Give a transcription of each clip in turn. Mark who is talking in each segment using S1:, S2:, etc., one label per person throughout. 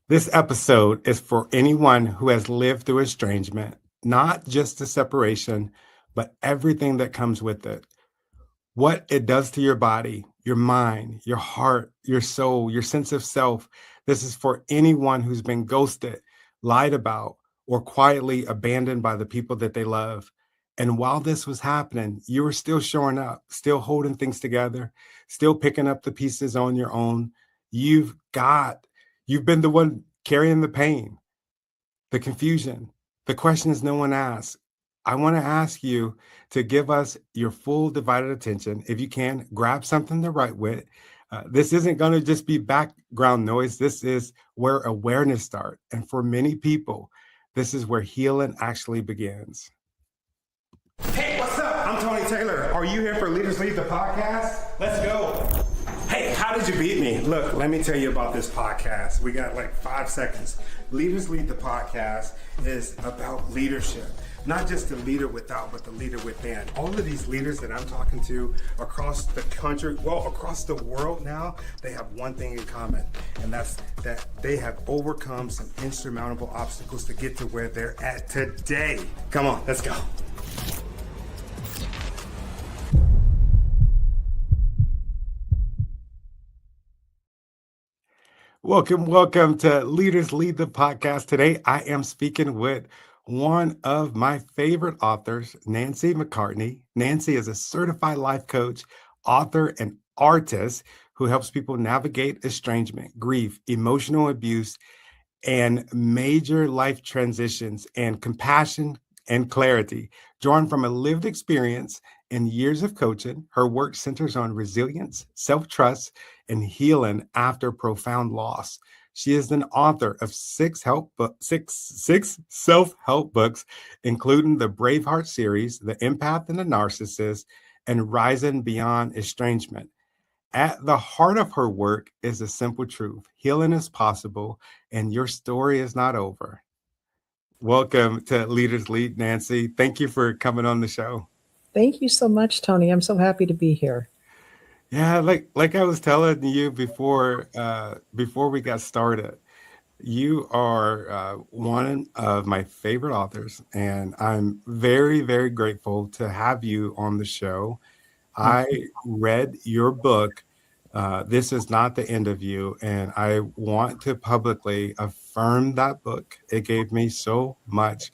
S1: This episode is for anyone who has lived through estrangement, not just the separation, but everything that comes with it. What it does to your body, your mind, your heart, your soul, your sense of self. This is for anyone who's been ghosted, lied about, or quietly abandoned by the people that they love. And while this was happening, you were still showing up, still holding things together, still picking up the pieces on your own. You've got, you've been the one carrying the pain, the confusion, the questions no one asks. I want to ask you to give us your full divided attention. If you can, grab something to write with. This isn't going to just be background noise. This is where awareness starts. And for many people, this is where healing actually begins. Hey, what's up? I'm Tony Taylor. Are you here for Leaders Lead the podcast? Let's go. Hey, how did you beat me? Look, let me tell you about this podcast. We got like 5 seconds. Leaders Lead the podcast is about leadership. Not just the leader without, but the leader within. All of these leaders that I'm talking to across the country, well, across the world now, they have one thing in common, and that's that they have overcome some insurmountable obstacles to get to where they're at today. Come on, let's go. Welcome to Leaders Lead the podcast. Today, I am speaking with one of my favorite authors, Nancy McCartney. Nancy is a certified life coach, author, and artist who helps people navigate estrangement, grief, emotional abuse, and major life transitions, and compassion and clarity. Drawn from a lived experience and years of coaching, her work centers on resilience, self-trust, and healing after profound loss. She is an author of six self-help books, including the Braveheart series, The Empath and the Narcissist, and Rising Beyond Estrangement. At the heart of her work is a simple truth: healing is possible, and your story is not over. Welcome to Leaders Lead, Nancy. Thank you for coming on the show.
S2: Thank you so much, Tony. I'm so happy to be here.
S1: Yeah, like I was telling you before we got started, you are one of my favorite authors, and I'm very, very grateful to have you on the show. I read your book, This Is Not the End of You, and I want to publicly affirm that book. It gave me so much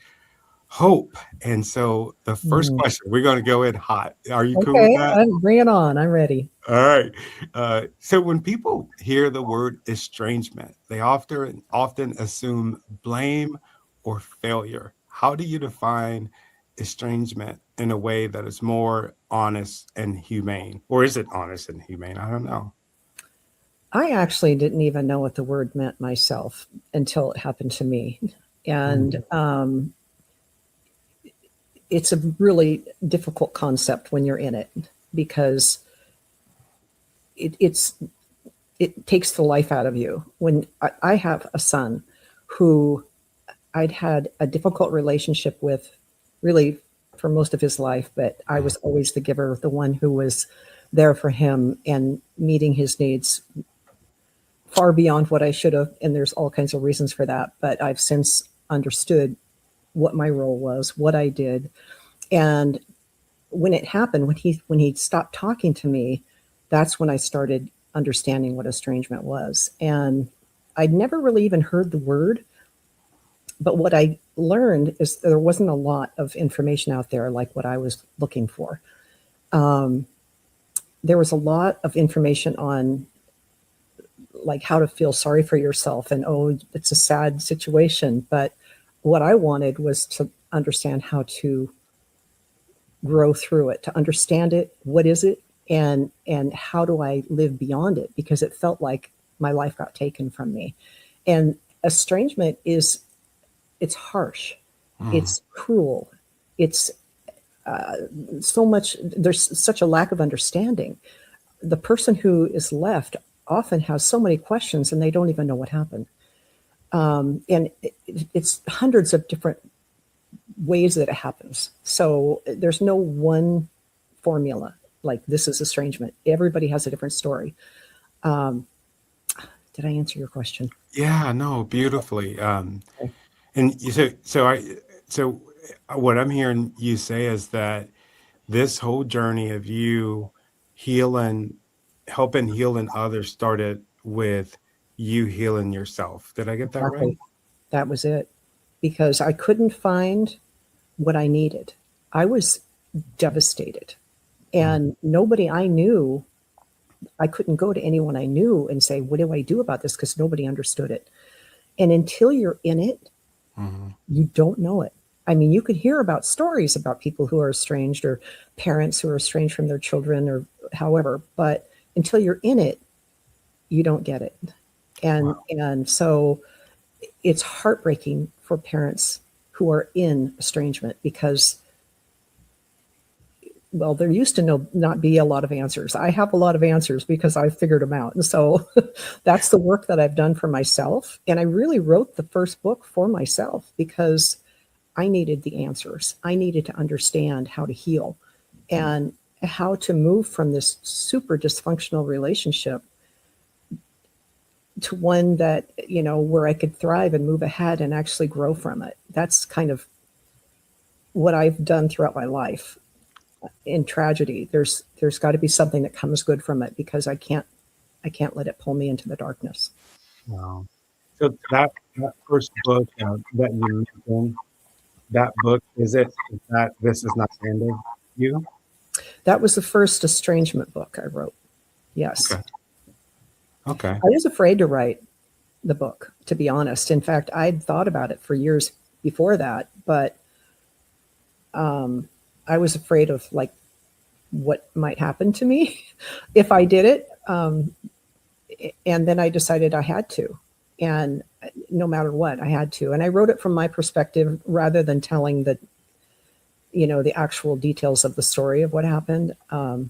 S1: hope. And so the first
S2: Mhm.
S1: question, we're going to go in hot. Are you cool with
S2: Okay,
S1: that?
S2: bring it on. I'm ready.
S1: All right. So when people hear the word estrangement, they often assume blame or failure. How do you define estrangement in a way that is more honest and humane? Or is it honest and humane? I don't know.
S2: I actually didn't even know what the word meant myself until it happened to me. And
S1: Mhm.
S2: it's a really difficult concept when you're in it because it's it takes the life out of you. When I have a son who I'd had a difficult relationship with really for most of his life, but I was always the giver, the one who was there for him and meeting his needs far beyond what I should have. And there's all kinds of reasons for that. But I've since understood what my role was, what I did. And when it happened, when he stopped talking to me, that's when I started understanding what estrangement was. And I'd never really even heard the word. But what I learned is there wasn't a lot of information out there like what I was looking for. Um, there was a lot of information on like how to feel sorry for yourself and oh, it's a sad situation. But what I wanted was to understand how to grow through it, to understand it, what is it, and how do I live beyond it, because it felt like my life got taken from me. And estrangement is, it's harsh,
S1: Mm.
S2: it's cruel, it's so much, there's such a lack of understanding. The person who is left often has so many questions and they don't even know what happened. And it's hundreds of different ways that it happens. So there's no one formula like this is estrangement. Everybody has a different story. Um, Did I answer your question?
S1: Yeah, no, beautifully.
S2: Okay.
S1: And so what I'm hearing you say is that this whole journey of you healing, helping healing others started with you healing yourself. Did I get that right?
S2: Exactly. That was it. Because I couldn't find what I needed. I was devastated.
S1: Mm,
S2: And nobody I knew, I couldn't go to anyone I knew and say, what do I do about this? Because nobody understood it. And until you're in it,
S1: mhm.
S2: you don't know it. I mean, you could hear about stories about people who are estranged or parents who are estranged from their children or however, but until you're in it, you don't get it.
S1: Wow.
S2: And so it's heartbreaking for parents who are in estrangement because, well, there used to not be a lot of answers. I have a lot of answers because I figured them out. And so that's the work that I've done for myself. And I really wrote the first book for myself because I needed the answers. I needed to understand how to heal and how to move from this super dysfunctional relationship to one that, where I could thrive and move ahead and actually grow from it. That's kind of what I've done throughout my life. In tragedy, there's got to be something that comes good from it because I can't let it pull me into the darkness.
S1: Wow. So that first book that you mentioned, that book, is that This Is Not the End of You?
S2: That was the first estrangement book I wrote. Yes.
S1: Okay. Okay.
S2: I was afraid to write the book, to be honest. In fact, I'd thought about it for years before that, but I was afraid of like what might happen to me if I did it. And then I decided I had to. And no matter what, I had to. And I wrote it from my perspective rather than telling the actual details of the story of what happened. And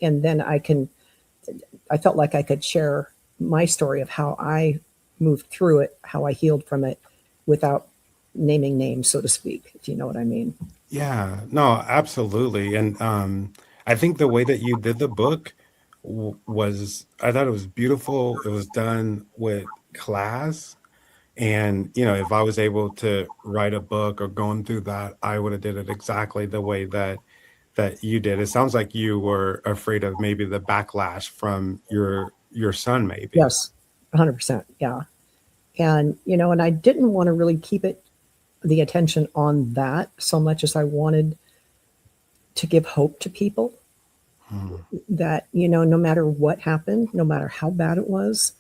S2: then I felt like I could share my story of how I moved through it, how I healed from it without naming names, so to speak, if you know what I mean.
S1: Yeah, no, absolutely. And I think the way that you did the book was, I thought it was beautiful. It was done with class. And, if I was able to write a book or going through that, I would have did it exactly the way that you did. It sounds like you were afraid of maybe the backlash from your son, maybe.
S2: Yes, 100%. Yeah. And I didn't want to really keep the attention on that so much as I wanted to give hope to people
S1: Hmm.
S2: that, no matter what happened, no matter how bad it was,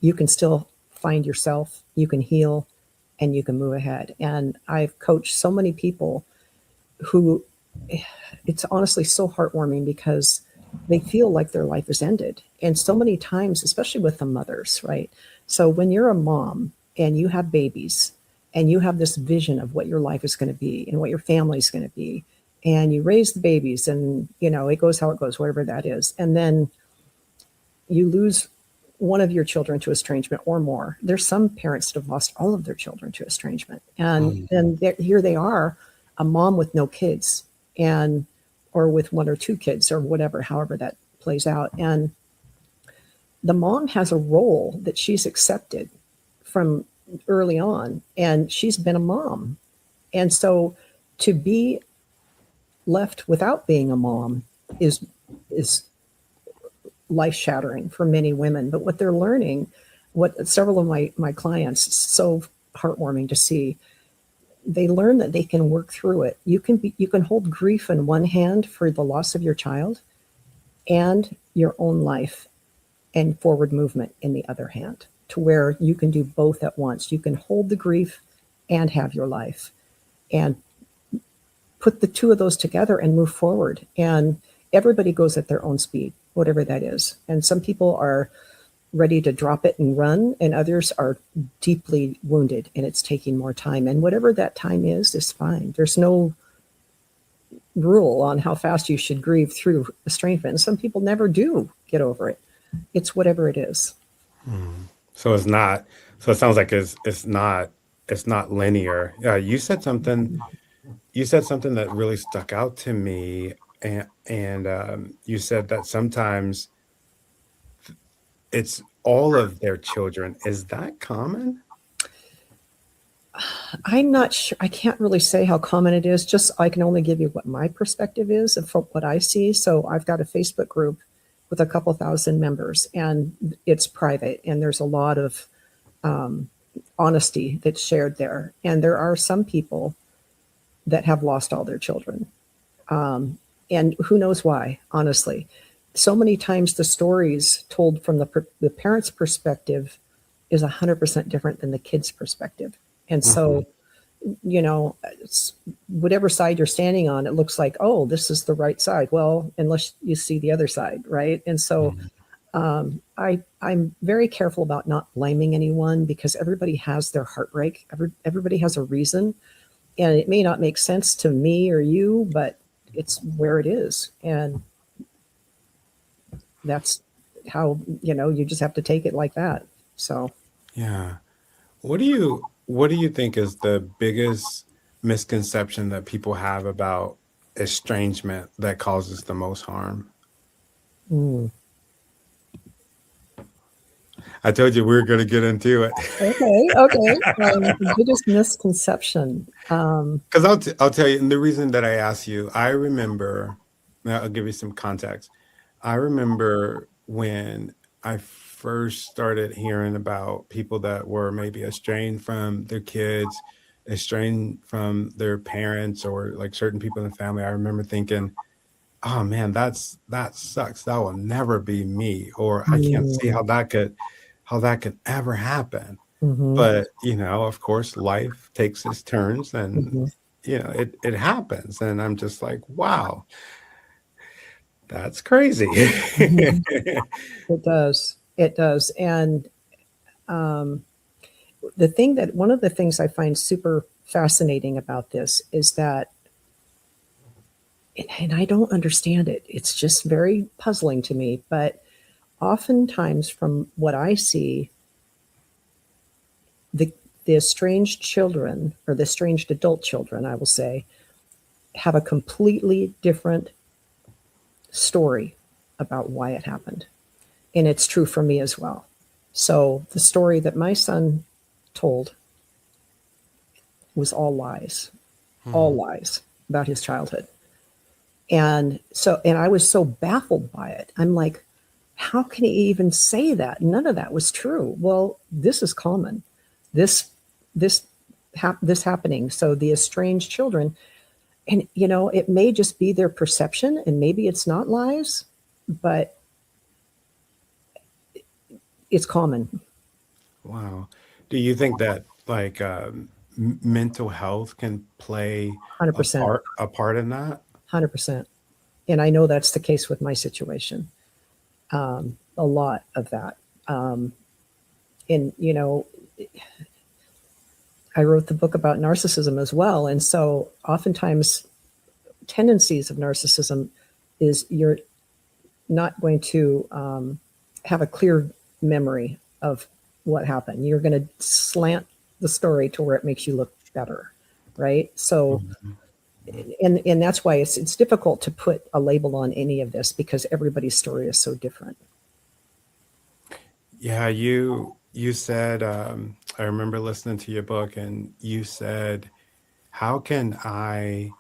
S2: you can still find yourself, you can heal, and you can move ahead. And I've coached so many people who it's honestly so heartwarming because they feel like their life is ended. And so many times, especially with the mothers, right? So when you're a mom and you have babies and you have this vision of what your life is going to be and what your family is going to be, and you raise the babies and, it goes how it goes, whatever that is. And then you lose one of your children to estrangement or more. There's some parents that have lost all of their children to estrangement. And
S1: Hmm.
S2: then here they are, a mom with no kids and or with one or two kids or whatever, however that plays out. And the mom has a role that she's accepted from early on, and she's been a mom. And so to be left without being a mom is life shattering for many women. But what they're learning, what several of my clients, so heartwarming to see, they learn that they can work through it. You can hold grief in one hand for the loss of your child and your own life and forward movement in the other hand, to where you can do both at once. You can hold the grief and have your life and put the two of those together and move forward. And everybody goes at their own speed, whatever that is. And some people are ready to drop it and run, and others are deeply wounded and it's taking more time. And whatever that time is fine. There's no rule on how fast you should grieve through estrangement. And some people never do get over it. It's whatever it is.
S1: Hmm. So it's not. So it sounds like it's not linear. You said something that really stuck out to me, and you said that sometimes it's all of their children. Is that common?
S2: I'm not sure. I can't really say how common it is. Just I can only give you what my perspective is and from what I see. So I've got a Facebook group with a couple thousand members, and it's private, and there's a lot of honesty that's shared there. And there are some people that have lost all their children, and who knows why? Honestly, so many times the stories told from the parents' perspective is 100% different than the kid's perspective, and
S1: Mhm.
S2: so whatever side you're standing on, it looks like, oh, this is the right side. Well, unless you see the other side, right? And so
S1: Mhm.
S2: I'm very careful about not blaming anyone because everybody has their heartbreak. Everybody has a reason, and it may not make sense to me or you, but it's where it is, and that's how you just have to take it like that. So.
S1: Yeah. What do you think is the biggest misconception that people have about estrangement that causes the most harm?
S2: Mm.
S1: I told you we were going to get into it.
S2: Okay, okay. The biggest misconception.
S1: Because I'll tell you, and the reason that I asked you, I remember, now I'll give you some context. I remember when I first started hearing about people that were maybe estranged from their kids, estranged from their parents, or like certain people in the family. I remember thinking, oh man, that sucks. That will never be me, or I can't see
S2: Mm,
S1: how that could ever happen.
S2: mhm,
S1: But, of course, life takes its turns and,
S2: mhm,
S1: it happens. And I'm just like, wow, that's crazy.
S2: mhm. It does. It does. And um, one of the things I find super fascinating about this is that, and I don't understand it, it's just very puzzling to me, but oftentimes from what I see, the, the estranged children, or the estranged adult children, I will say, have a completely different story about why it happened. And it's true for me as well. So the story that my son told was all
S1: Mhm.
S2: lies about his childhood. And I was so baffled by it. I'm like, how can he even say that? None of that was true. Well, this is common. This, this, this happening. So the estranged children, and it may just be their perception, and maybe it's not lies, but it's common.
S1: Wow. Do you think that like mental health can play
S2: 100%.
S1: a part in that?
S2: 100%. And I know that's the case with my situation. A lot of that. Um, and, I wrote the book about narcissism as well. And so oftentimes, tendencies of narcissism is you're not going to have a clear memory of what happened. You're going to slant the story to where it makes you look better. Right. So,
S1: Mhm.
S2: and that's why it's difficult to put a label on any of this because everybody's story is so different.
S1: Yeah, you said I remember listening to your book and you said, how can I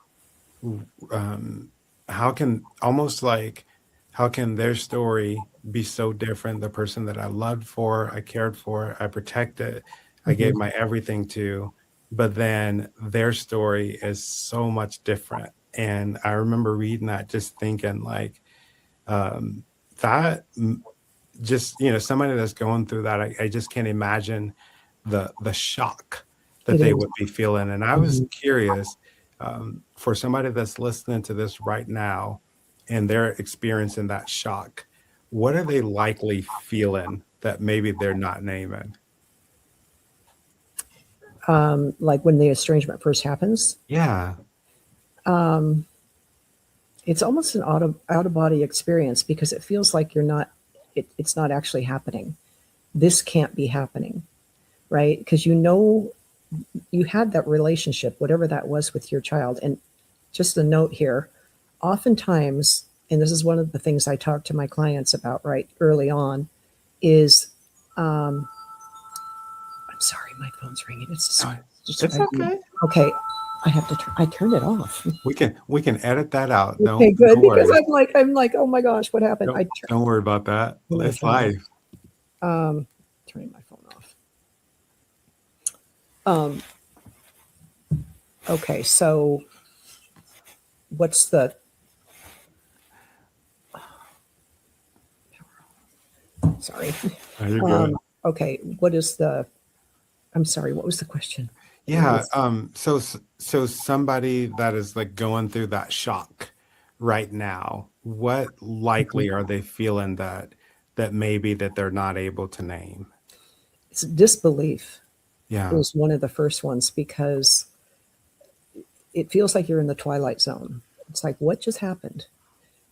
S1: um, how can almost like how can their story be so different? The person that I loved for, I cared for, I protected, I
S2: Hmm.
S1: gave my everything to, but then their story is so much different. And I remember reading that, just thinking like um, that just somebody that's going through that, I just can't imagine the shock that
S2: It
S1: they
S2: is.
S1: would be feeling. And I was
S2: Hmm.
S1: curious, for somebody that's listening to this right now and they're experiencing that shock, what are they likely feeling that maybe they're not naming?
S2: Like when the estrangement first happens,
S1: Yeah.
S2: um, it's almost an out of body experience because it feels like it's not actually happening. This can't be happening, right? Because you had that relationship, whatever that was, with your child. And just a note here, oftentimes, and this is one of the things I talk to my clients about right early on, is I'm sorry, my phone's ringing. It's just
S1: It's okay.
S2: okay. I have to I turned it off.
S1: We can edit that out.
S2: Okay,
S1: Don't
S2: good. Because
S1: worry.
S2: I'm like, oh my gosh, what happened?
S1: Don't worry about that.
S2: I'm gonna
S1: It's
S2: turn it
S1: life.
S2: turning my phone off. Um, okay, so what's the sorry.
S1: Oh, you're good.
S2: Okay, what is the I'm sorry, what was the question?
S1: Yeah. So somebody that is like going through that shock right now, what likely are they feeling that maybe that they're not able to name?
S2: It's disbelief
S1: Yeah.
S2: is one of the first ones because it feels like you're in the twilight zone. It's like what just happened?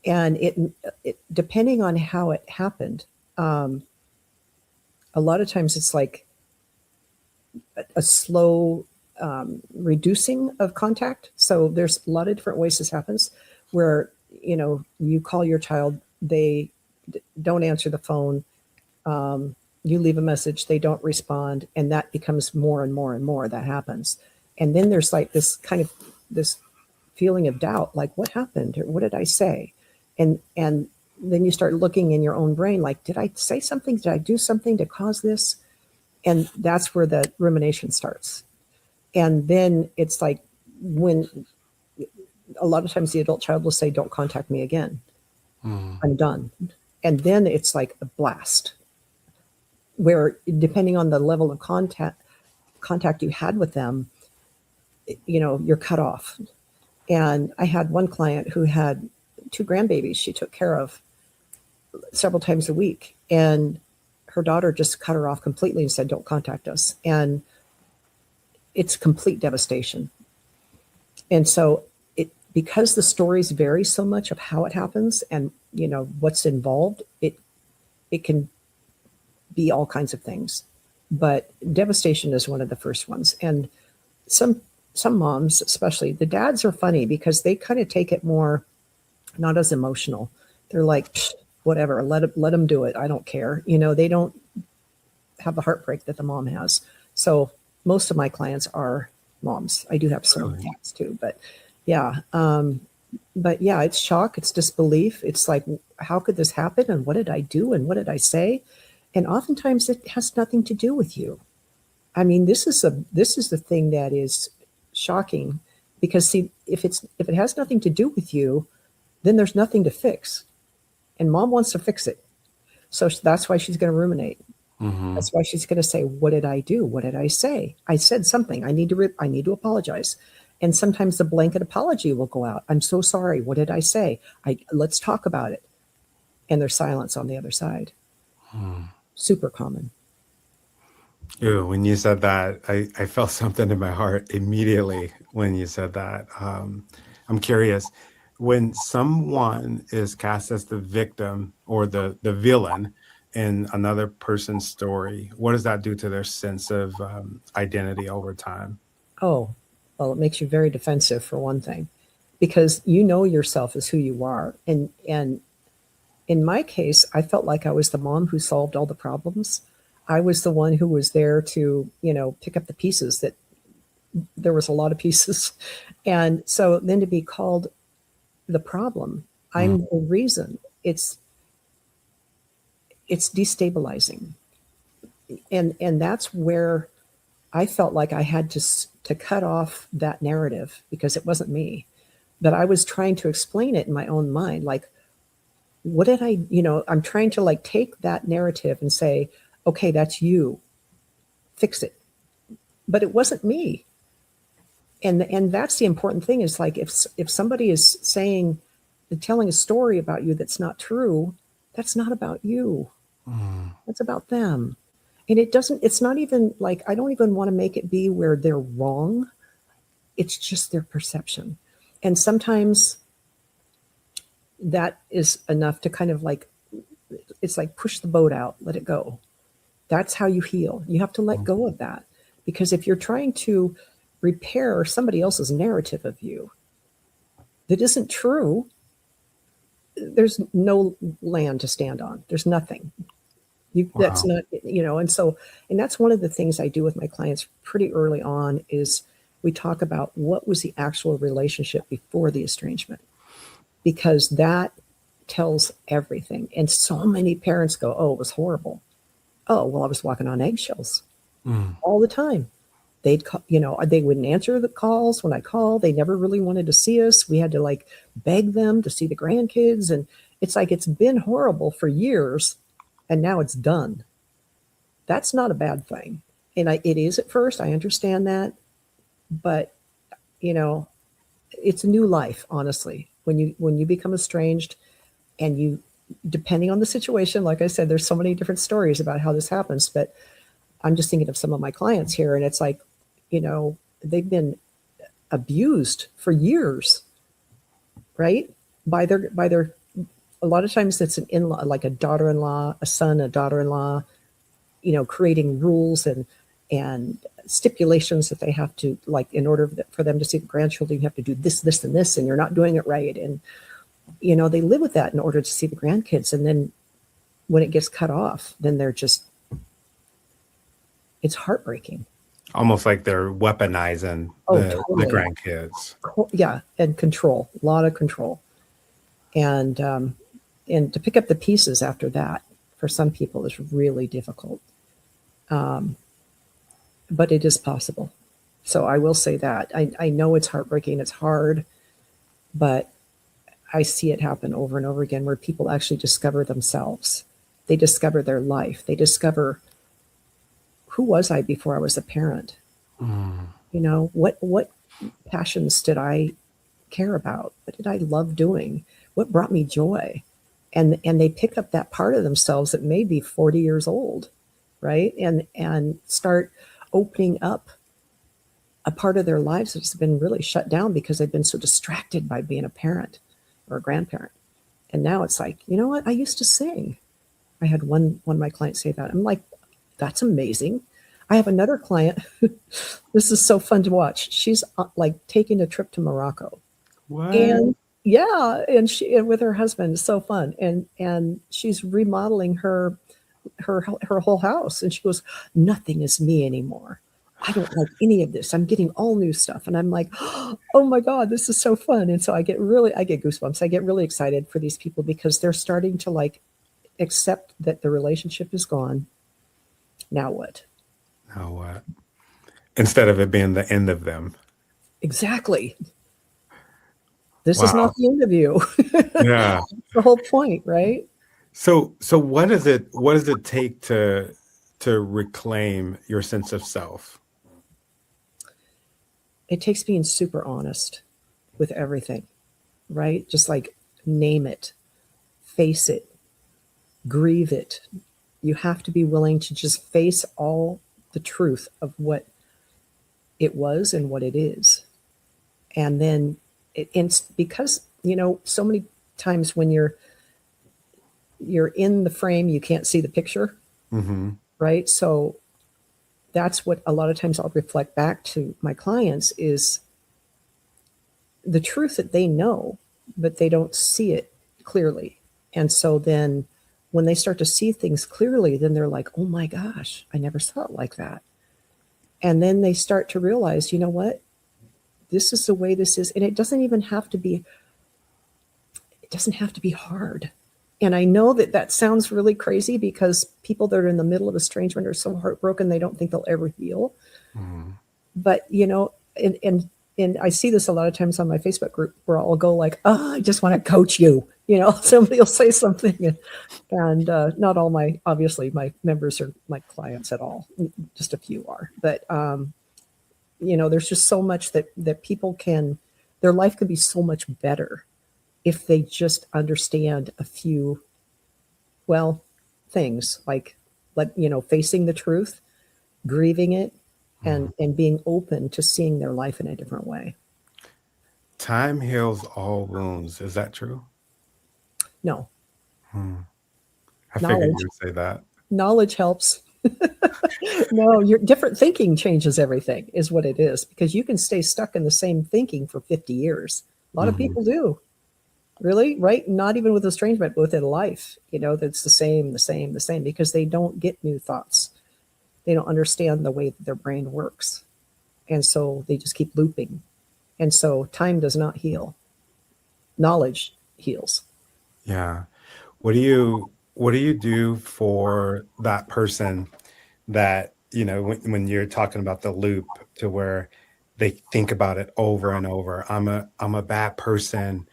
S2: And it depending on how it happened, um, a lot of times it's like a slow reducing of contact. So there's a lot of different ways this happens where, you call your child, they don't answer the phone. You leave a message, they don't respond. And that becomes more and more and more that happens. And then there's like this kind of this feeling of doubt, like what happened? Or what did I say? And then you start looking in your own brain, like, did I say something? Did I do something to cause this? And that's where the rumination starts. And then it's like when a lot of times the adult child will say, don't contact me again.
S1: Mm.
S2: I'm done. And then it's like a blast where depending on the level of contact you had with them, you're cut off. And I had one client who had two grandbabies she took care of several times a week. And her daughter just cut her off completely and said, don't contact us. And it's complete devastation. And so because the stories vary so much of how it happens and what's involved, it can be all kinds of things. But devastation is one of the first ones. And some moms, especially the dads, are funny because they kind of take it more not as emotional. They're like, whatever, let them do it. I don't care. They don't have the heartbreak that the mom has. So most of my clients are moms. I do have some
S1: Really?
S2: dads too, but yeah. But yeah, it's shock. It's disbelief. It's like, how could this happen? And what did I do? And what did I say? And oftentimes it has nothing to do with you. I mean, this is the thing that is shocking because see, if it has nothing to do with you, then there's nothing to fix. And mom wants to fix it. So that's why she's going to ruminate.
S1: Mm-hmm.
S2: That's why she's going to say, what did I do? What did I say? I said something. I need to apologize. And sometimes the blanket apology will go out. I'm so sorry. What did I say? Let's talk about it. And there's silence on the other side.
S1: Mm.
S2: Super common.
S1: Ew, when you said that, I felt something in my heart immediately when you said that. I'm curious, when someone is cast as the victim or the villain in another person's story, what does that do to their sense of identity over time?
S2: Oh, well, it makes you very defensive for one thing, because you know yourself as who you are. And in my case, I felt like I was the mom who solved all the problems. I was the one who was there to, pick up the pieces that there was a lot of pieces. And so then to be called the problem,
S1: Mm.
S2: I'm the reason. It's destabilizing. And that's where I felt like I had to cut off that narrative because it wasn't me. But I was trying to explain it in my own mind. Like, what did I'm trying to like take that narrative and say, okay, that's you, fix it. But it wasn't me. And that's the important thing is like, if somebody is telling a story about you that's not true, that's not about you.
S1: Mm.
S2: That's about them. And it's not even like, I don't even want to make it be where they're wrong. It's just their perception. And sometimes that is enough to kind of like, it's like push the boat out, let it go. That's how you heal. You have to let go of that. Because if you're trying to repair somebody else's narrative of you that isn't true, there's no land to stand on. There's nothing. That's
S1: Wow.
S2: not, and that's one of the things I do with my clients pretty early on is we talk about what was the actual relationship before the estrangement, because that tells everything. And so many parents go, oh, it was horrible. Oh, well, I was walking on eggshells
S1: Mm.
S2: all the time. They'd call, they wouldn't answer the calls when I called. They never really wanted to see us. We had to like beg them to see the grandkids. And it's like, it's been horrible for years and now it's done. That's not a bad thing. And it is at first, I understand that, but you know, it's a new life, honestly. When you become estranged and you, depending on the situation, like I said, there's so many different stories about how this happens, but I'm just thinking of some of my clients here, and it's like, they've been abused for years, right? By their a lot of times it's an in-law, like a daughter-in-law, a son, a daughter-in-law, creating rules and stipulations that they have to, like, in order for them to see the grandchildren, you have to do this, this, and this, and you're not doing it right. And they live with that in order to see the grandkids. And then when it gets cut off, then it's heartbreaking.
S1: Almost like they're weaponizing
S2: Oh,
S1: the
S2: totally.
S1: grandkids.
S2: Yeah, and control, a lot of control, and to pick up the pieces after that for some people is really difficult. But it is possible. So I will say that I know it's heartbreaking, it's hard, but I see it happen over and over again where people actually discover themselves. They discover their life. They discover, who was I before I was a parent?
S1: Mm.
S2: What passions did I care about? What did I love doing? What brought me joy? And they pick up that part of themselves that may be 40 years old, right? And start opening up a part of their lives that's been really shut down because they've been so distracted by being a parent or a grandparent. And now it's like, you know what? I used to sing. I had one of my clients say that. I'm like, that's amazing. I have another client. This is so fun to watch. She's like taking a trip to Morocco,
S1: What?
S2: and yeah, and with her husband, it's so fun. And she's remodeling her whole house, and she goes, nothing is me anymore. I don't like any of this. I'm getting all new stuff, and I'm like, oh my god, this is so fun. And so I get goosebumps. I get really excited for these people because they're starting to like accept that the relationship is gone. Now what?
S1: Now what? Instead of it being the end of them.
S2: Exactly. This is not
S1: Wow.
S2: the end of you.
S1: Yeah.
S2: The whole point, right?
S1: So what does it take to reclaim your sense of self?
S2: It takes being super honest with everything, right? Just like name it, face it, grieve it. You have to be willing to just face all the truth of what it was and what it is. And then it's because, so many times when you're in the frame, you can't see the picture,
S1: Mm-hmm.
S2: right? So that's what a lot of times I'll reflect back to my clients is the truth that they know, but they don't see it clearly. And so then when they start to see things clearly, then they're like, oh my gosh, I never saw it like that. And then they start to realize, you know what? This is the way this is. And it doesn't have to be hard. And I know that sounds really crazy because people that are in the middle of estrangement are so heartbroken they don't think they'll ever heal.
S1: Mm-hmm.
S2: But and I see this a lot of times on my Facebook group where I'll go like, oh, I just want to coach you. Somebody will say something, and not all obviously my members are my clients at all. Just a few are, but there's just so much that people their life could be so much better if they just understand a few, things like facing the truth, grieving it,
S1: Mm-hmm.
S2: and being open to seeing their life in a different way.
S1: Time heals all wounds. Is that true?
S2: No,
S1: Hmm. I figured
S2: knowledge
S1: you would say that.
S2: knowledge helps. No, your different thinking changes everything is what it is, because you can stay stuck in the same thinking for 50 years. A lot of
S1: Mm-hmm.
S2: people do. really, right? Not even with estrangement, but within life, that's the same, the same, the same, because they don't get new thoughts. They don't understand the way that their brain works. And so they just keep looping. And so time does not heal. Knowledge heals.
S1: Yeah. What do you do for that person that, when you're talking about the loop to where they think about it over and over? I'm a bad person.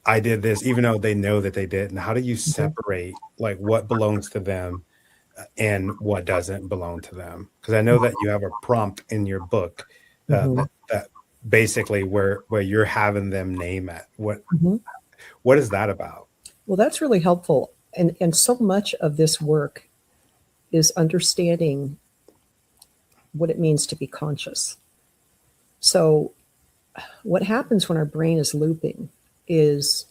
S1: I did this, even though they know that they did. And how do you
S2: Mhm.
S1: separate like what belongs to them and what doesn't belong to them? Because I know that you have a prompt in your book
S2: Mhm.
S1: that basically where you're having them name it.
S2: Mhm.
S1: What is that about?
S2: Well, that's really helpful. And so much of this work is understanding what it means to be conscious. So, what happens when our brain is looping is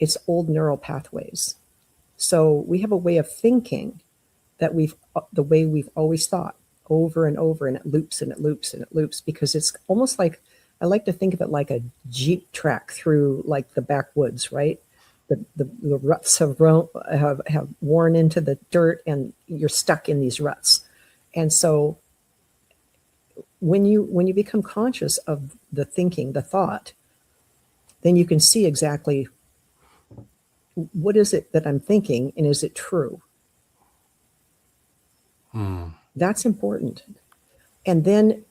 S2: it's old neural pathways. So, we have a way of thinking that the way we've always thought over and over, and it loops and it loops and it loops because it's almost like I like to think of it like a Jeep track through like the backwoods, right? The ruts have worn into the dirt and you're stuck in these ruts. And so when you become conscious of the thinking, the thought, then you can see exactly what is it that I'm thinking and is it true?
S1: Hmm.
S2: That's important. And then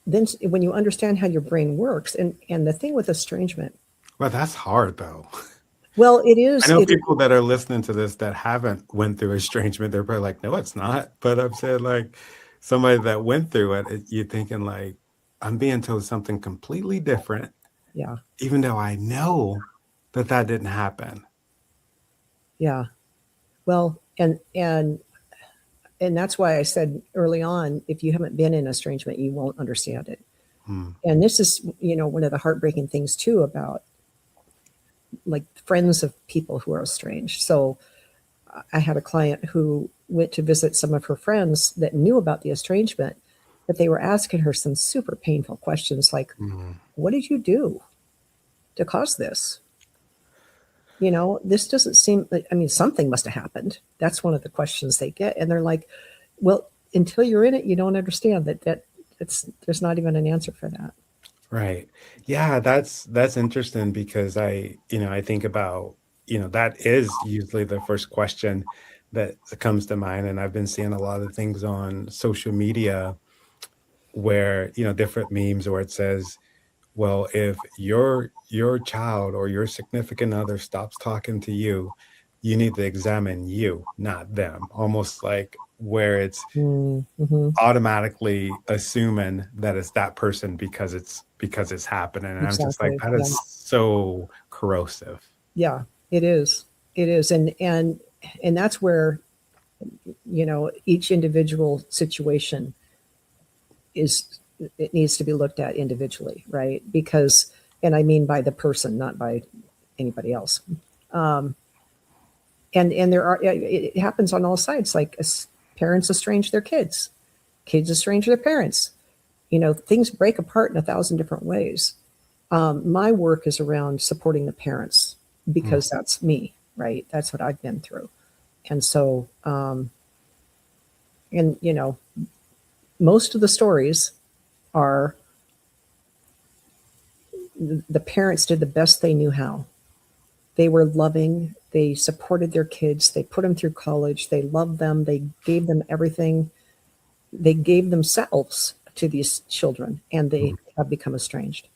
S2: when you understand how your brain works, and the thing with estrangement,
S1: Well, that's hard though.
S2: well, it
S1: I
S2: is
S1: know
S2: it
S1: people that are listening to this that haven't went through estrangement. They're probably like, "No, it's not." But I'm saying like somebody that went through it, you're thinking like, "I'm being told something completely different,
S2: Yeah,
S1: even though I know that that didn't happen."
S2: yeah. Well, and that's why I said early on, if you haven't been in estrangement, you won't understand it.
S1: Hmm.
S2: And this is, one of the heartbreaking things too about like friends of people who are estranged. So I had a client who went to visit some of her friends that knew about the estrangement, but they were asking her some super painful questions like,
S1: Hmm.
S2: "What did you do to cause this? This doesn't seem like, I mean, something must have happened." That's one of the questions they get. And they're like, well, until you're in it, you don't understand that it's, there's not even an answer for that.
S1: Right. Yeah, that's interesting because I think about, that is usually the first question that comes to mind. And I've been seeing a lot of things on social media where, different memes where it says, well, if your child or your significant other stops talking to you, you need to examine you, not them. Almost like where it's
S2: Mm-hmm.
S1: automatically assuming that it's that person because it's happening. And I'm just like,
S2: Exactly.
S1: that
S2: Yeah.
S1: is so corrosive.
S2: Yeah, it is. It is. And that's where, each individual situation is, it needs to be looked at individually, right? Because, and I mean by the person, not by anybody else. Um, and there are, it happens on all sides. Like parents estrange their kids, kids estrange their parents. Things break apart in a thousand different ways. My work is around supporting the parents
S1: Mm,
S2: because that's me, right? That's what I've been through. And so, and most of the stories are the parents did the best they knew how. They were loving, they supported their kids, they put them through college, they loved them, they gave them everything, they gave themselves to these children, and
S1: mm,
S2: they have become estranged.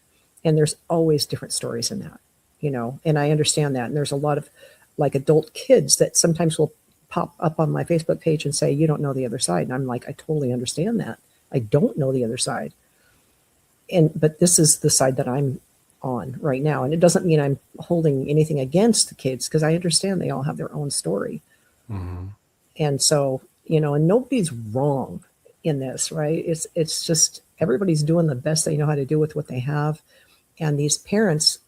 S2: And there's always different stories in that, and I understand that. And there's a lot of like adult kids that sometimes will pop up on my Facebook page and say, "You don't know the other side." And I'm like, I totally understand that. I don't know the other side. But this is the side that I'm on right now. And it doesn't mean I'm holding anything against the kids because I understand they all have their own story.
S1: mhm.
S2: And so, and nobody's wrong in this, right? It's just everybody's doing the best they know how to do with what they have. And these parents,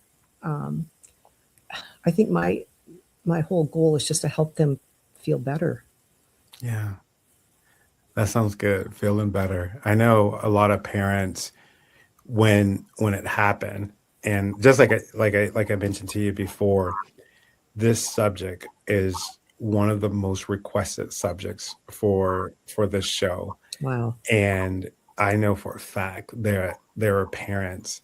S2: um, I think my whole goal is just to help them feel better.
S1: Yeah, that sounds good. Feeling better. I know a lot of parents when it happened. And just like I mentioned to you before, this subject is one of the most requested subjects for this show.
S2: Wow.
S1: And I know for a fact there are parents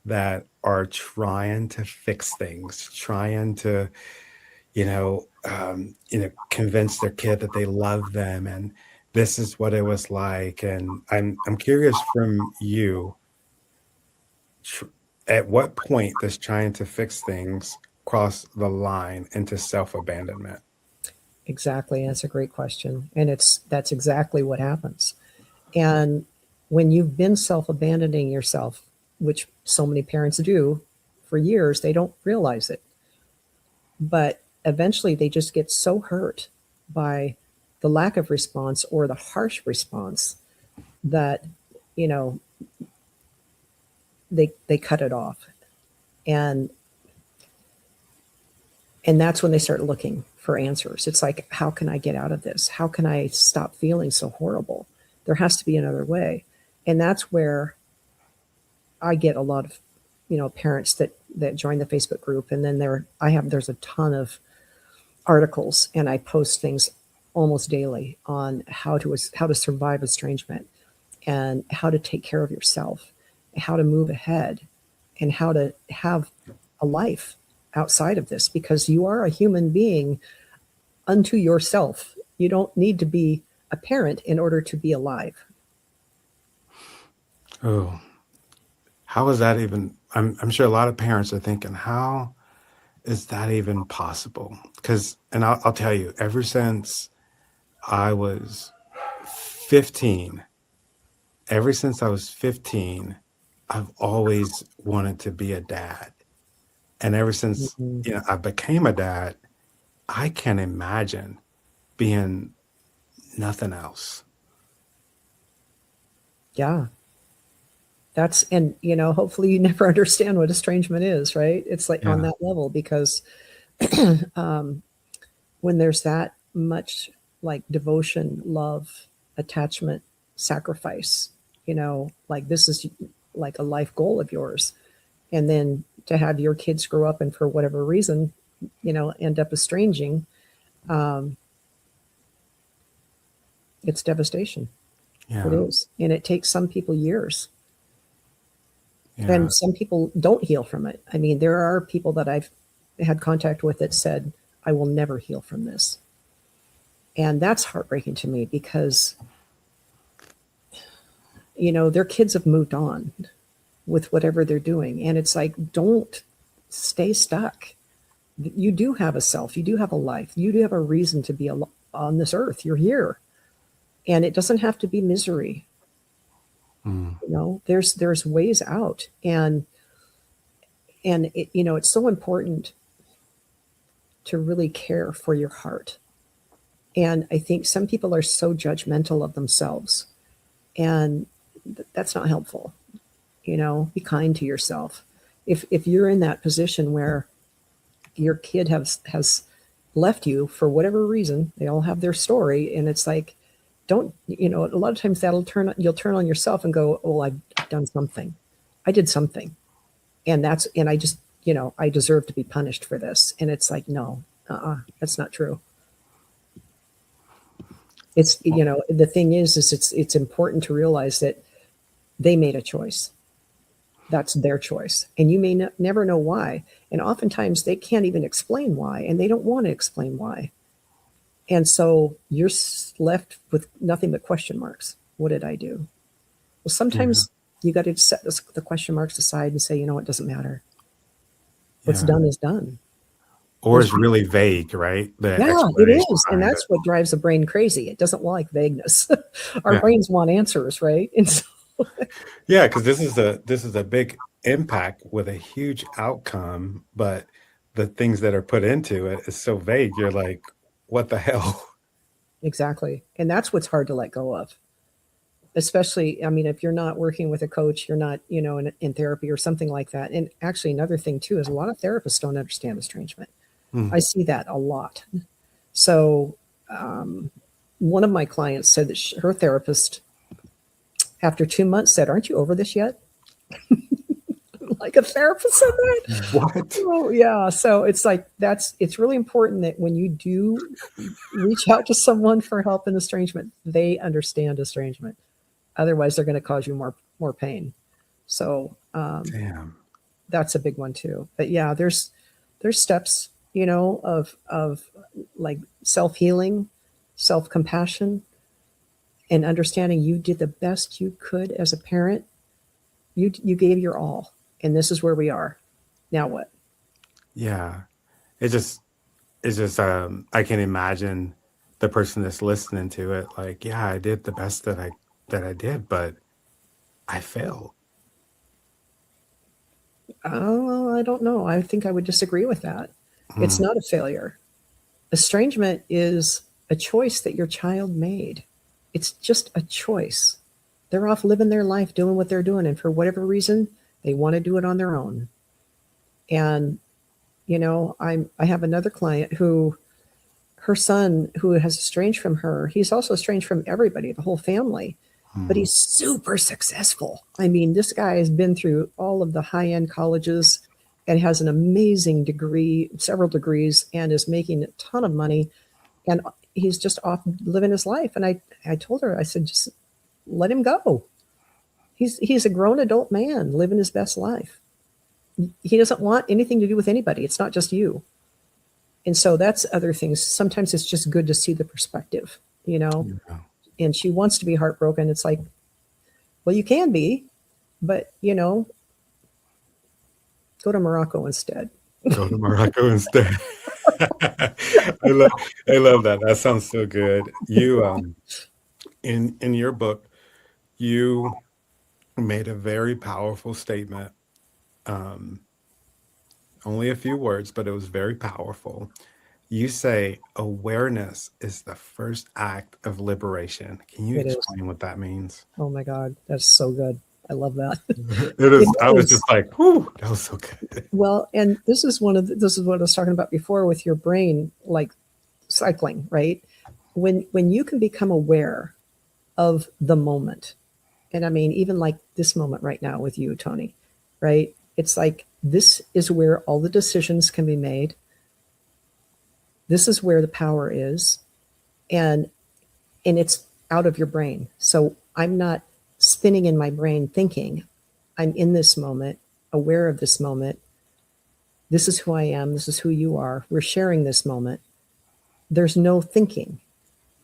S1: that are trying to fix things, trying to, convince their kid that they love them and this is what it was like. And I'm curious from you, tr- at what point does trying to fix things cross the line into self-abandonment?
S2: Exactly. That's a great question. And that's exactly what happens. And when you've been self-abandoning yourself, which so many parents do for years, they don't realize it. But eventually they just get so hurt by the lack of response or the harsh response that, you know, they cut it off. And and that's when they start looking for answers. It's like, how can I get out of this? How can I stop feeling so horrible? There has to be another way. And that's where I get a lot of, parents that join the Facebook group, and then there's a ton of articles, and I post things almost daily on how to survive estrangement and how to take care of yourself, how to move ahead, and how to have a life outside of this, because you are a human being unto yourself. You don't need to be a parent in order to be alive.
S1: Oh, how is that even? I'm sure a lot of parents are thinking, how is that even possible? Because, and I'll tell you, ever since I was 15, ever since I was 15, I've always wanted to be a dad. And ever since,
S2: Mhm.
S1: I became a dad, I can't imagine being nothing else.
S2: Yeah, and hopefully you never understand what estrangement is, right? It's like on
S1: Yeah.
S2: that level, because um, when there's that much like devotion, love, attachment, sacrifice, like this is like a life goal of yours. And then to have your kids grow up and for whatever reason, end up estranging, um, it's devastation. It
S1: Yeah.
S2: is. And it takes some people years.
S1: Yeah.
S2: And some people don't heal from it. I mean, there are people that I've had contact with that said, I will never heal from this. And that's heartbreaking to me because, their kids have moved on with whatever they're doing. And it's like, don't stay stuck. You do have a self, you do have a life, you do have a reason to be on this earth. You're here. And it doesn't have to be misery.
S1: Mm.
S2: There's ways out. And it's so important to really care for your heart. And I think some people are so judgmental of themselves, and that's not helpful. Be kind to yourself. If you're in that position where your kid has left you for whatever reason, they all have their story, and it's like, don't, a lot of times you'll turn on yourself and go, oh, I've done something. I did something. And I just, I deserve to be punished for this. And it's like, no, that's not true. It's, the thing is it's important to realize that they made a choice. That's their choice. And you may never know why. And oftentimes they can't even explain why, and they don't want to explain why. And so you're left with nothing but question marks. What did I do? Well,
S1: Yeah.
S2: sometimes you got to set the question marks aside and say, it doesn't matter. What's
S1: Yeah.
S2: done is done.
S1: Or
S2: There's
S1: it's really vague, right? The
S2: Yeah, it
S1: explanation
S2: is. And
S1: behind it.
S2: that's what drives the brain crazy. It doesn't like vagueness. Our
S1: Yeah.
S2: brains want answers, right? And so,
S1: Yeah, because this is a big impact with a huge outcome, but the things that are put into it is so vague. You're like, what the hell?
S2: exactly. And that's what's hard to let go of. Especially, I mean, if you're not working with a coach, you're not, in therapy or something like that. And actually, another thing too is a lot of therapists don't understand estrangement.
S1: Mm.
S2: I see that a lot. So, um, one of my clients said that her therapist, after 2 months, said, "Aren't you over this yet?" like, a therapist said that?
S1: What?
S2: Oh, yeah. So it's like, it's really important that when you do reach out to someone for help in estrangement, they understand estrangement. Otherwise, they're going to cause you more pain. So
S1: Damn.
S2: that's a big one too. But yeah, there's steps, of like self-healing, self-compassion, and understanding you did the best you could as a parent. You gave your all, and this is where we are. Now what?
S1: Yeah. It just it's just I can imagine the person that's listening to it like, yeah, I did the best that I did, but I failed.
S2: Oh, I don't know. I think I would disagree with that. It's
S1: Mm,
S2: not a failure. Estrangement is a choice that your child made. It's just a choice. They're off living their life, doing what they're doing, and for whatever reason, they want to do it on their own. And I have another client who, her son, who has estranged from her, he's also estranged from everybody, the whole family, but
S1: mm,
S2: he's super successful. I mean, this guy has been through all of the high end colleges and has an amazing degree, several degrees, and is making a ton of money. And he's just off living his life. And I told her, I said, just let him go. He's a grown adult man living his best life. He doesn't want anything to do with anybody. It's not just you. And so that's other things. Sometimes it's just good to see the perspective, you know.
S1: yeah.
S2: And she wants to be heartbroken. It's like, well, you can be, but go to Morocco instead.
S1: Go to Morocco instead. I love I love that. That sounds so good. You in your book, you made a very powerful statement. Um, only a few words, but it was very powerful. You say awareness is the first act of liberation. Can you
S2: It is.
S1: explain what that means?
S2: Oh my God, that's so good. I love that.
S1: It
S2: It
S1: is. I was
S2: is.
S1: just like, whew, that was so good.
S2: Well, and this is what I was talking about before with your brain, like cycling, right? When you can become aware of the moment, and I mean, even like this moment right now with you, Tony, right? It's like this is where all the decisions can be made. This is where the power is, and it's out of your brain. So I'm not spinning in my brain thinking. I'm in this moment, aware of this moment. This is who I am. This is who you are. We're sharing this moment. There's no thinking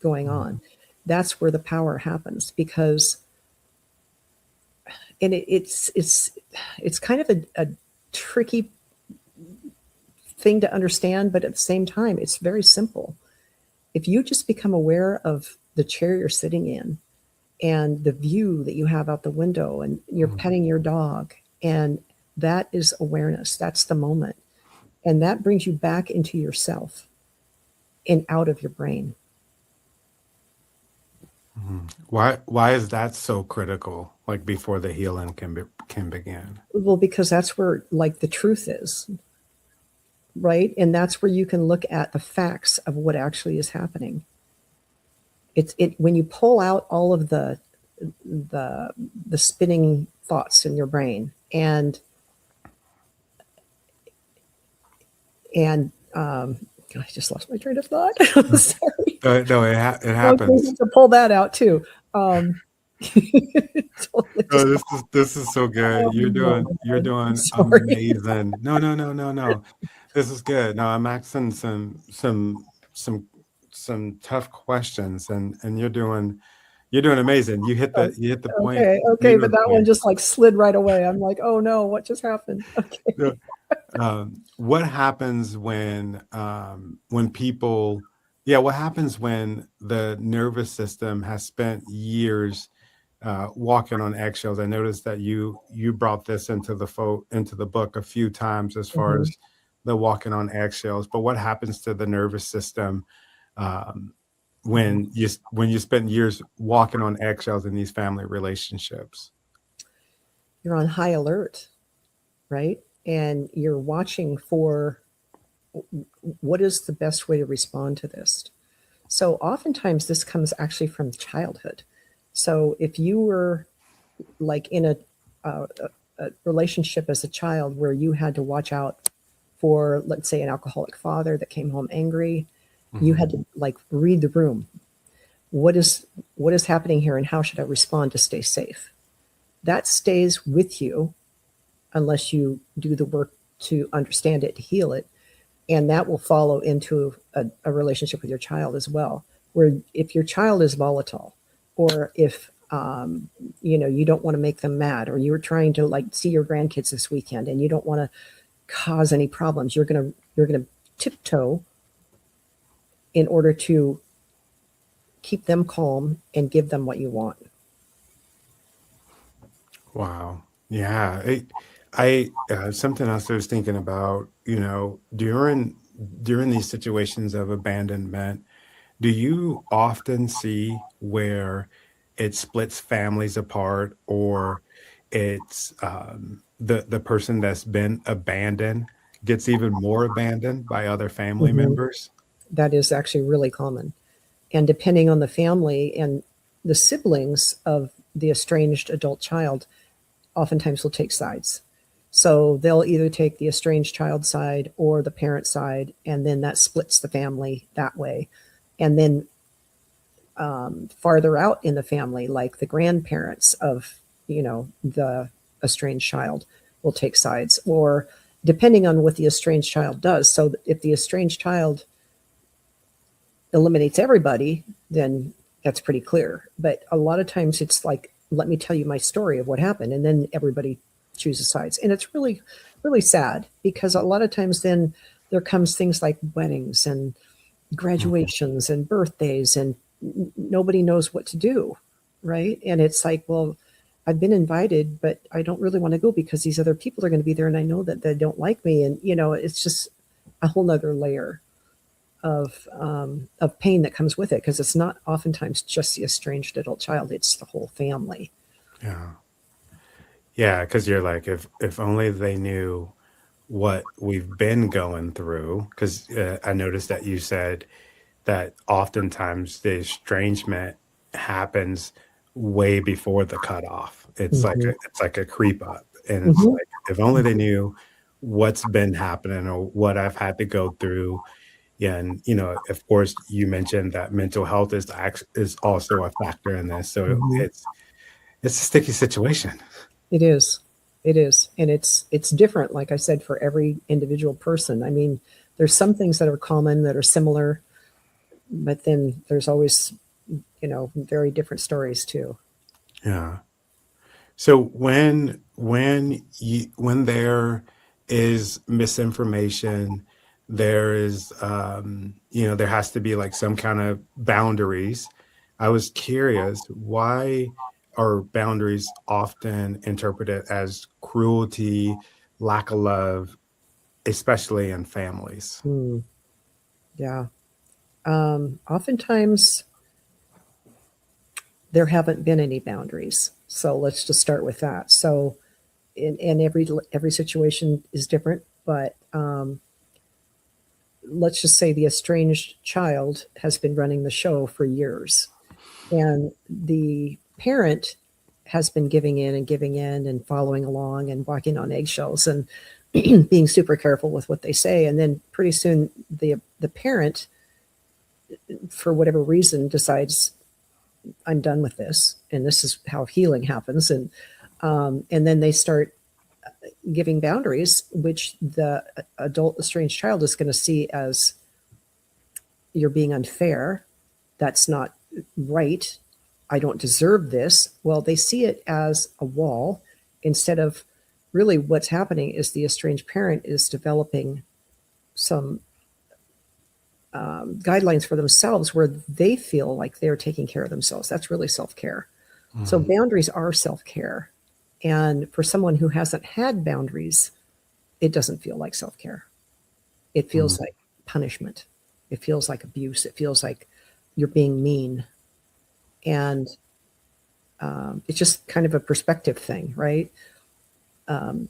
S2: going on. That's where the power happens because, and it's kind of a tricky thing to understand, but at the same time, it's very simple. If you just become aware of the chair you're sitting in and the view that you have out the window and you're
S1: Mhm.
S2: petting your dog, and that is awareness, that's the moment. And that brings you back into yourself and out of your brain.
S1: Mhm. Why is that so critical? Like before the healing can begin.
S2: Well, because that's where like the truth is, right? And that's where you can look at the facts of what actually is happening. It when you pull out all of the the spinning thoughts in your brain and I just lost my train of thought. Sorry.
S1: No, it
S2: Okay,
S1: happens.
S2: to pull that out too. Totally
S1: Oh,
S2: just
S1: this is so good.
S2: oh my
S1: You're
S2: God. I'm
S1: doing
S2: sorry.
S1: amazing. No, no, no, no, no. This is good. No, I'm asking some some tough questions, and you're doing amazing. You hit the point.
S2: Okay,
S1: You
S2: okay,
S1: hit
S2: but
S1: the
S2: that one
S1: point.
S2: just like slid right away. I'm like, oh no, what just happened? Okay.
S1: Yeah. What happens when people, yeah, what happens when the nervous system has spent years walking on eggshells? I noticed that you brought this into the book a few times as far
S2: Mhm.
S1: as the walking on eggshells. But what happens to the nervous system um,
S2: Mhm.
S1: when you spend years walking on eggshells in these family relationships?
S2: You're on high alert, right? And you're watching for what is the best way to respond to this. So oftentimes this comes actually from childhood. So if you were like in a a relationship as a child where you had to watch out for, let's say, an alcoholic father that came home angry, you had to like read the room. What is happening here, and how should I respond to stay safe? That stays with you unless you do the work to understand it, to heal it, and that will follow into a relationship with your child as well. Where if your child is volatile, or if you don't want to make them mad, or you're trying to like see your grandkids this weekend and you don't want to cause any problems, you're gonna tiptoe in order to keep them calm and give them what you want.
S1: Wow. Yeah. Something else I was thinking about, during these situations of abandonment, do you often see where it splits families apart, or it's the person that's been abandoned gets even more abandoned by other family
S2: Mhm.
S1: members?
S2: That is actually really common. And depending on the family and the siblings of the estranged adult child, oftentimes will take sides. So they'll either take the estranged child side or the parent side, and then that splits the family that way. And then farther out in the family, like the grandparents of the estranged child, will take sides, or depending on what the estranged child does. So if the estranged child eliminates everybody, then that's pretty clear. But a lot of times it's like, let me tell you my story of what happened, and then everybody chooses sides. And it's really, really sad, because a lot of times then there comes things like weddings and
S1: Mhm.
S2: graduations and birthdays, and nobody knows what to do, right? And it's like, well, I've been invited, but I don't really want to go because these other people are going to be there, and I know that they don't like me. And it's just a whole nother layer of pain that comes with it, because it's not oftentimes just the estranged adult child; it's the whole family.
S1: Yeah. Yeah, because you're like, if only they knew what we've been going through. Because I noticed that you said that oftentimes the estrangement happens way before the cutoff.
S2: Hmm.
S1: It's like a creep up, and it's
S2: Hmm.
S1: like, if only they knew what's been happening or what I've had to go through. Yeah, and of course, you mentioned that mental health is also a factor in this. So
S2: Hmm.
S1: it's a sticky situation.
S2: It is, it is, and it's different. Like I said, for every individual person. I mean, there's some things that are common that are similar, but then there's always very different stories too.
S1: Yeah. So when there is misinformation, there has to be like some kind of boundaries. I was curious, why are boundaries often interpreted as cruelty, lack of love, especially in families?
S2: Hmm. Yeah. Oftentimes there haven't been any boundaries. So let's just start with that. So, in every situation is different, but let's just say the estranged child has been running the show for years, and the parent has been giving in and following along and walking on eggshells and being super careful with what they say. And then pretty soon the parent, for whatever reason, decides, I'm done with this, and this is how healing happens. And then they start giving boundaries, which the adult estranged child is going to see as, you're being unfair. That's not right. I don't deserve this. Well, they see it as a wall, instead of really what's happening is the estranged parent is developing some guidelines for themselves where they feel like they're taking care of themselves. That's really self care. So
S1: Mhm,
S2: boundaries are self care. And for someone who hasn't had boundaries, it doesn't feel like self care. It
S1: mhm.
S2: feels like punishment. It feels like abuse. It feels like you're being mean. And it's just kind of a perspective thing, right? Um,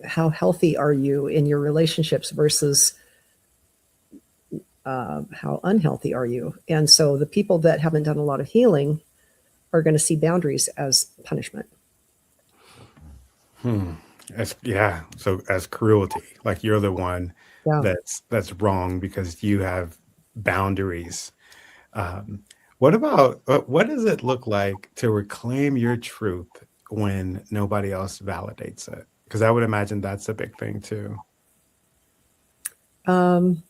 S2: how healthy are you in your relationships versus how unhealthy are you? And so the people that haven't done a lot of healing are going to see boundaries as punishment.
S1: Hmm. Yeah, so as cruelty, like you're the one
S2: Yeah.
S1: that's wrong because you have boundaries. Um, what about what does it look like to reclaim your truth when nobody else validates it? Because I would imagine that's a big thing too.
S2: Um,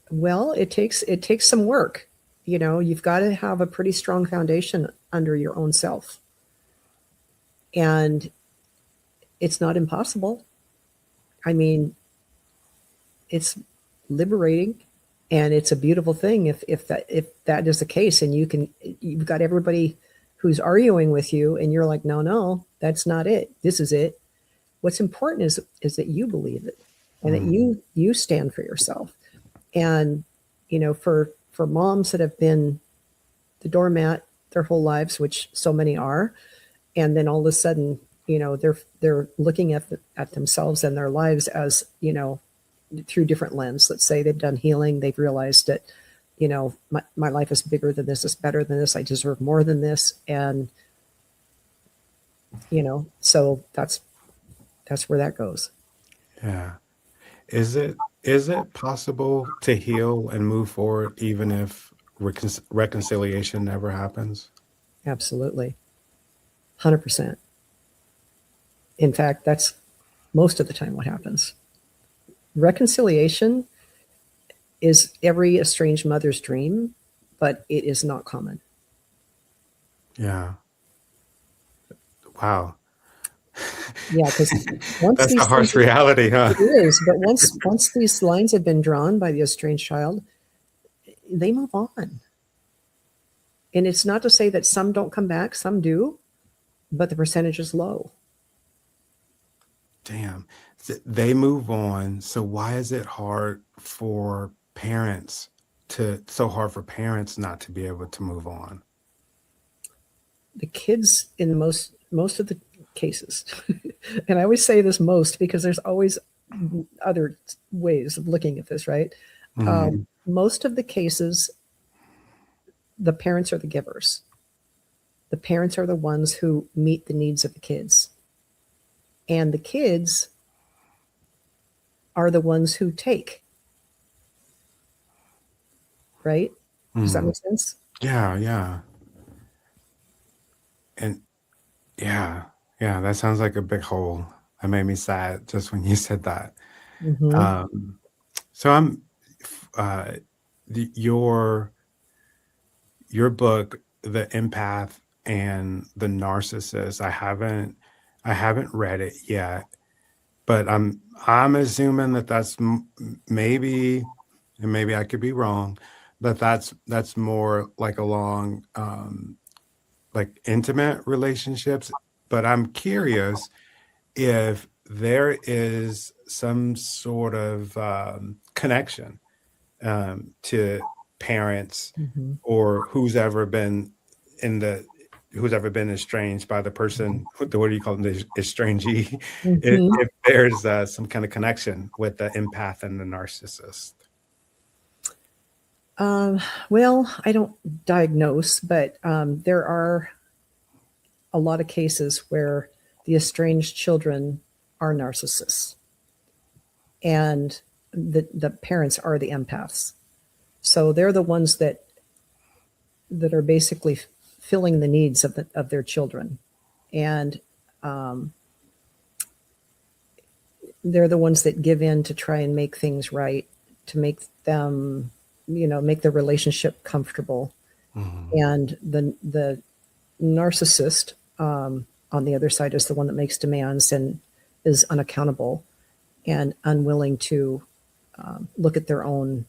S2: well, it takes some work. You know, you've got to have a pretty strong foundation under your own self. And it's not impossible. I mean, it's liberating and it's a beautiful thing if that is the case and you've got everybody who's arguing with you and you're like, no, that's not it. This is it. What's important is that you believe it and that
S1: Mm,
S2: you stand for yourself. And you know, for moms that have been the doormat their whole lives, which so many are, and then all of a sudden, you know, they're looking at themselves and their lives as, you know, through different lens. Let's say they've done healing, they've realized that, you know, my life is bigger than this, it's better than this, I deserve more than this. And, you know, so that's where that goes.
S1: yeah. Is it possible to heal and move forward even if reconciliation never happens?
S2: Absolutely. 100%. In fact, that's most of the time what happens. Reconciliation is every estranged mother's dream, but it is not common.
S1: Yeah. Wow.
S2: Yeah, because once
S1: That's a
S2: these things,
S1: harsh reality, huh?
S2: it is, but once these lines have been drawn by the estranged child, they move on. And it's not to say that some don't come back, some do, but the percentage is low.
S1: Damn. They move on. So why is it so hard for parents not to be able to move on?
S2: The kids in most of the cases, and I always say this most because there's always other ways of looking at this, right?
S1: Mhm.
S2: Most of the cases, the parents are the givers. The parents are the ones who meet the needs of the kids. And the kids are the ones who take, right? Does that
S1: Mhm.
S2: make sense?
S1: Yeah, yeah. And yeah, yeah, that sounds like a big hole. That made me sad just when you said that.
S2: Mm-hmm.
S1: Um, so I'm uh your book, The Empath and the Narcissist, I haven't read it yet, but I'm assuming that maybe, and maybe I could be wrong, but that's more like along like intimate relationships. But I'm curious if there is some sort of connection to parents
S2: Mm-hmm.
S1: or in the who's ever been estranged by the person, what do you call them, the estrangee,
S2: Mm-hmm.
S1: if there's some kind of connection with the empath and the narcissist.
S2: Um, well, I don't diagnose, but there are a lot of cases where the estranged children are narcissists and the parents are the empaths. So they're the ones that are basically filling the needs of their children. And um, they're the ones that give in to try and make things right, to make them, you know, make the relationship comfortable.
S1: Mhm.
S2: And the narcissist on the other side is the one that makes demands and is unaccountable and unwilling to look at their own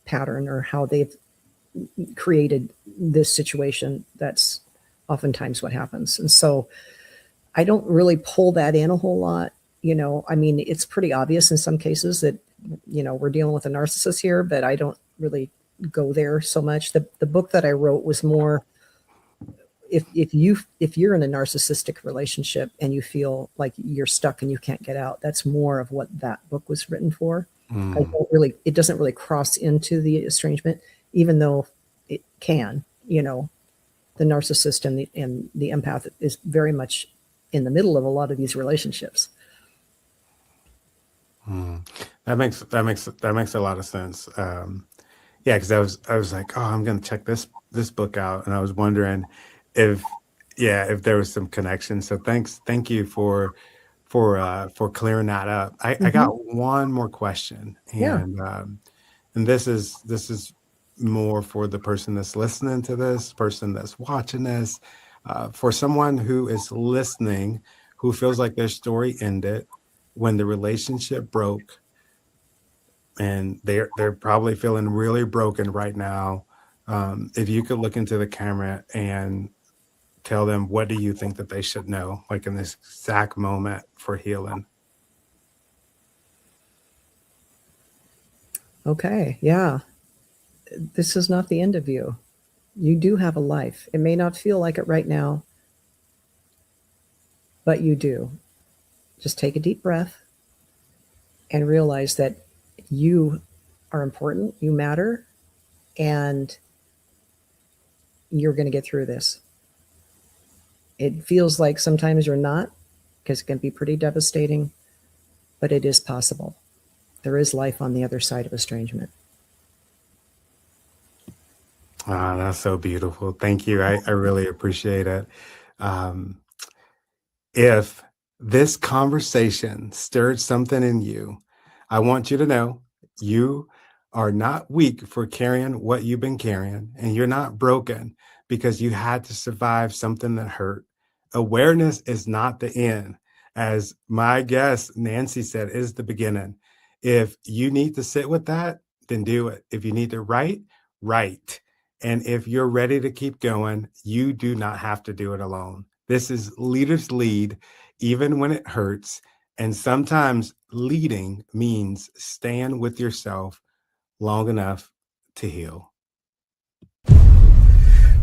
S2: pattern or how they've created this situation. That's oftentimes what happens. And so I don't really pull that in a whole lot. You know, I mean, it's pretty obvious in some cases that, you know, we're dealing with a narcissist here, but I don't really go there so much. The book that I wrote was more if you're in a narcissistic relationship and you feel like you're stuck and you can't get out, that's more of what that book was written for.
S1: Mm,
S2: It doesn't really cross into the estrangement, even though it can. You know, the narcissist and the empath is very much in the middle of a lot of these relationships.
S1: That makes a lot of sense. Yeah, because I was like, oh, I'm gonna check this book out, and I was wondering if if there was some connection. So thank you for clearing that up. I
S2: Hmm.
S1: got one more question,
S2: Yeah.
S1: and this is more for the person that's listening to this, person that's watching this, for someone who is listening, who feels like their story ended when the relationship broke, and they're probably feeling really broken right now. If you could look into the camera and tell them, what do you think that they should know, like in this exact moment for healing?
S2: Okay. Yeah. This is not the end of you. You do have a life. It may not feel like it right now, but you do. Just take a deep breath and realize that you are important, you matter, and you're going to get through this. It feels like sometimes you're not, because it can be pretty devastating, but it is possible. There is life on the other side of estrangement.
S1: Ah, that's so beautiful. Thank you. I really appreciate it. Um, if this conversation stirred something in you, I want you to know you are not weak for carrying what you've been carrying, and you're not broken because you had to survive something that hurt. Awareness is not the end. As my guest, Nancy, said, is the beginning. If you need to sit with that, then do it. If you need to write, write. And if you're ready to keep going, you do not have to do it alone. This is Leaders Lead, even when it hurts. And sometimes leading means staying with yourself long enough to heal.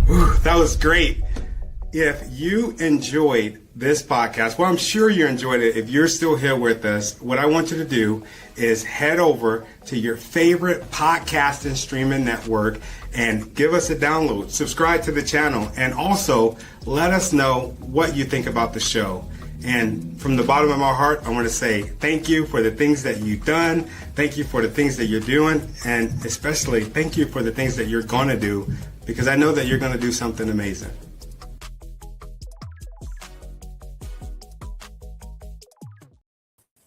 S1: Whew, that was great. If you enjoyed this podcast, well, I'm sure you enjoyed it. If you're still here with us, what I want you to do is head over to your favorite podcast and streaming network and give us a download. Subscribe to the channel, and also let us know what you think about the show. And from the bottom of my heart, I want to say thank you for the things that you've done. Thank you for the things that you're doing. And especially thank you for the things that you're going to do, because I know that you're going to do something amazing.